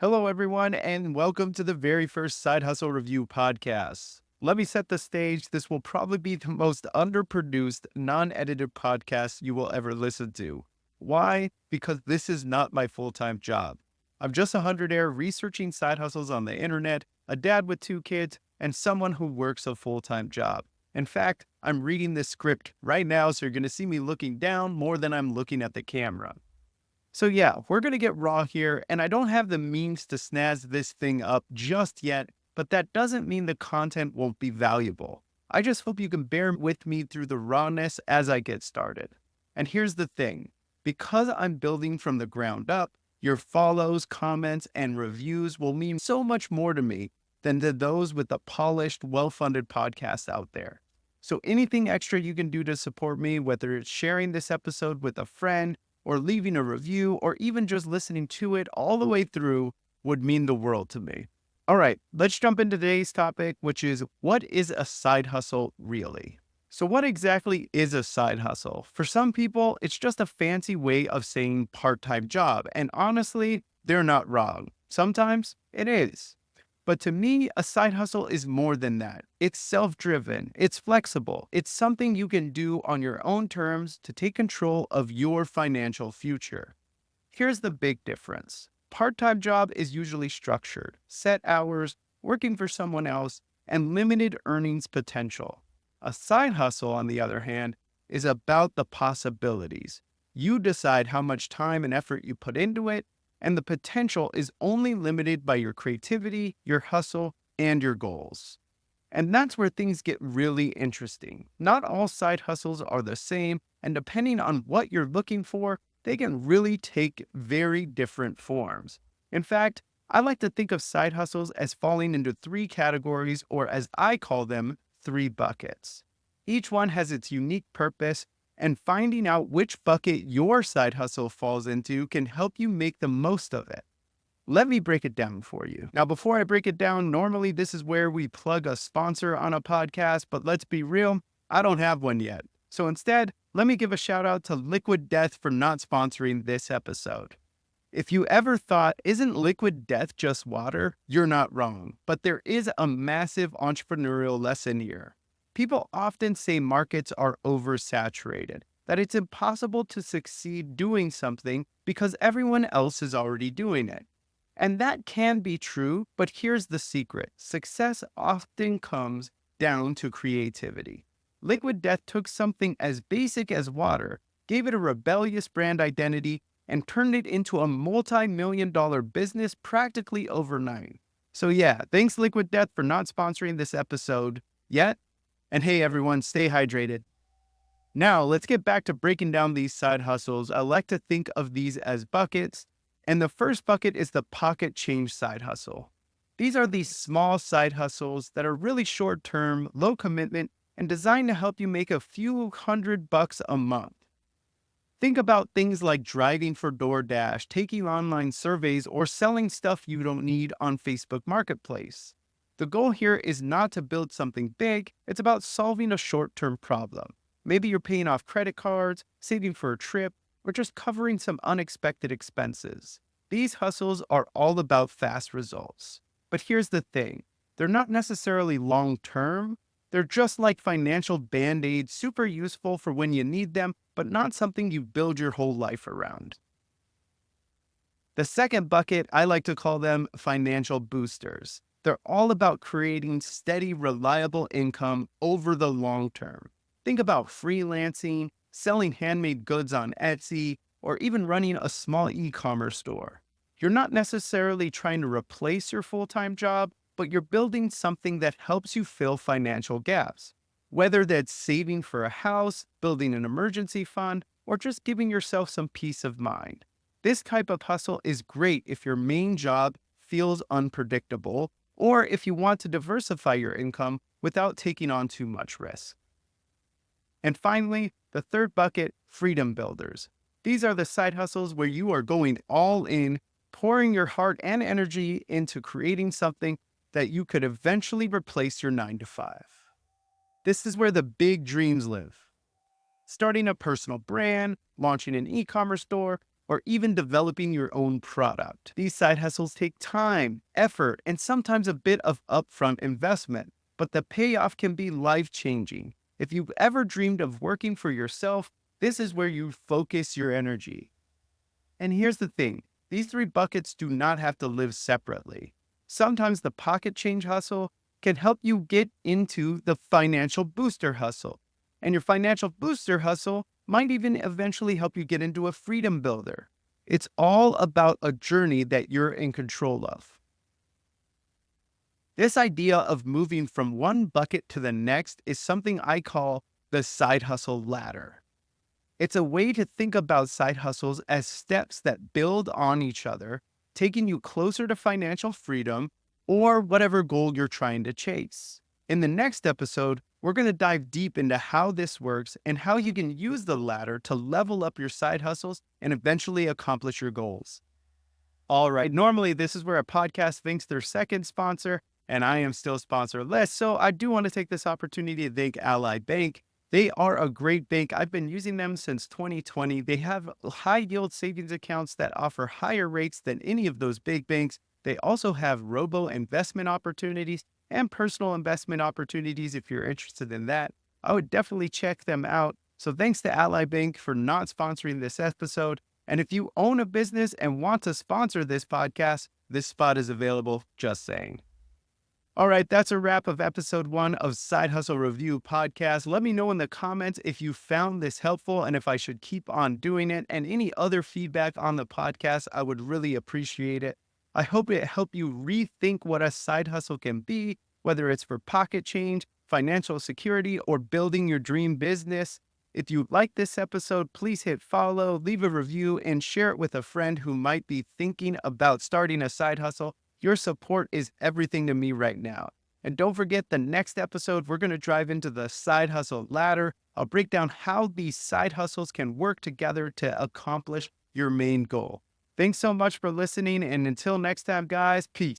Hello, everyone, and welcome to the very first Side Hustle Review podcast. Let me set the stage. This will probably be the most underproduced, non edited podcast you will ever listen to. Why? Because this is not my full time job. I'm just a hundred-air researching side hustles on the internet, a dad with two kids, and someone who works a full time job. In fact, I'm reading this script right now, so you're going to see me looking down more than I'm looking at the camera. So yeah, we're going to get raw here, and I don't have the means to snazz this thing up just yet, but that doesn't mean the content won't be valuable. I just hope you can bear with me through the rawness as I get started. And here's the thing, because I'm building from the ground up, your follows, comments, and reviews will mean so much more to me than to those with the polished, well-funded podcasts out there. So anything extra you can do to support me, whether it's sharing this episode with a friend, or leaving a review, or even just listening to it all the way through would mean the world to me. All right, let's jump into today's topic, which is what is a side hustle really? So, what exactly is a side hustle? For some people, it's just a fancy way of saying part time job. And honestly, they're not wrong. Sometimes it is. But to me, a side hustle is more than that. It's self driven, it's flexible, it's something you can do on your own terms to take control of your financial future. Here's the big difference: part time job is usually structured, set hours, working for someone else, and limited earnings potential. A side hustle, on the other hand, is about the possibilities. You decide how much time and effort you put into it, and the potential is only limited by your creativity, your hustle, and your goals. And that's where things get really interesting. Not all side hustles are the same, and depending on what you're looking for, they can really take very different forms. In fact, I like to think of side hustles as falling into three categories, or as I call them, three buckets. Each one has its unique purpose, and finding out which bucket your side hustle falls into can help you make the most of it. Let me break it down for you. Now, before I break it down, normally this is where we plug a sponsor on a podcast, but let's be real, I don't have one yet. So instead, let me give a shout out to Liquid Death for not sponsoring this episode. If you ever thought, isn't liquid death just water? You're not wrong, but there is a massive entrepreneurial lesson here. People often say markets are oversaturated, that it's impossible to succeed doing something because everyone else is already doing it. And that can be true, but here's the secret: success often comes down to creativity. Liquid Death took something as basic as water, gave it a rebellious brand identity, and turned it into a multi-million-dollar business practically overnight. So yeah, thanks Liquid Death for not sponsoring this episode yet. And hey everyone, stay hydrated. Now let's get back to breaking down these side hustles. I like to think of these as buckets. And the first bucket is the pocket change side hustle. These are these small side hustles that are really short term, low commitment, and designed to help you make a few $100 a month. Think about things like driving for DoorDash, taking online surveys, or selling stuff you don't need on Facebook Marketplace. The goal here is not to build something big, it's about solving a short-term problem. Maybe you're paying off credit cards, saving for a trip, or just covering some unexpected expenses. These hustles are all about fast results. But here's the thing, they're not necessarily long-term. They're just like financial band-aids, super useful for when you need them, but not something you build your whole life around. The second bucket, I like to call them financial boosters. They're all about creating steady, reliable income over the long term. Think about freelancing, selling handmade goods on Etsy, or even running a small e-commerce store. You're not necessarily trying to replace your full-time job, but you're building something that helps you fill financial gaps. Whether that's saving for a house, building an emergency fund, or just giving yourself some peace of mind. This type of hustle is great if your main job feels unpredictable, or if you want to diversify your income without taking on too much risk. And finally, the third bucket, freedom builders. These are the side hustles where you are going all in, pouring your heart and energy into creating something that you could eventually replace your 9 to 5. This is where the big dreams live. Starting a personal brand, launching an e-commerce store, or even developing your own product. These side hustles take time, effort, and sometimes a bit of upfront investment, but the payoff can be life-changing. If you've ever dreamed of working for yourself, this is where you focus your energy. And here's the thing, these three buckets do not have to live separately. Sometimes the pocket change hustle can help you get into the financial booster hustle. And your financial booster hustle might even eventually help you get into a freedom builder. It's all about a journey that you're in control of. This idea of moving from one bucket to the next is something I call the side hustle ladder. It's a way to think about side hustles as steps that build on each other, taking you closer to financial freedom or whatever goal you're trying to chase. In the next episode, we're going to dive deep into how this works and how you can use the ladder to level up your side hustles and eventually accomplish your goals. All right, normally this is where a podcast thanks their second sponsor, and I am still sponsorless, so I do want to take this opportunity to thank Ally Bank. They are a great bank. I've been using them since 2020. They have high yield savings accounts that offer higher rates than any of those big banks. They also have robo investment opportunities and personal investment opportunities if you're interested in that. I would definitely check them out. So thanks to Ally Bank for not sponsoring this episode. And if you own a business and want to sponsor this podcast, this spot is available, just saying. All right, that's a wrap of episode 1 of Side Hustle Review Podcast. Let me know in the comments if you found this helpful and if I should keep on doing it. And any other feedback on the podcast, I would really appreciate it. I hope it helped you rethink what a side hustle can be, whether it's for pocket change, financial security, or building your dream business. If you like this episode, please hit follow, leave a review, and share it with a friend who might be thinking about starting a side hustle. Your support is everything to me right now. And don't forget, the next episode, we're going to dive into the side hustle ladder. I'll break down how these side hustles can work together to accomplish your main goal. Thanks so much for listening. And until next time, guys, peace.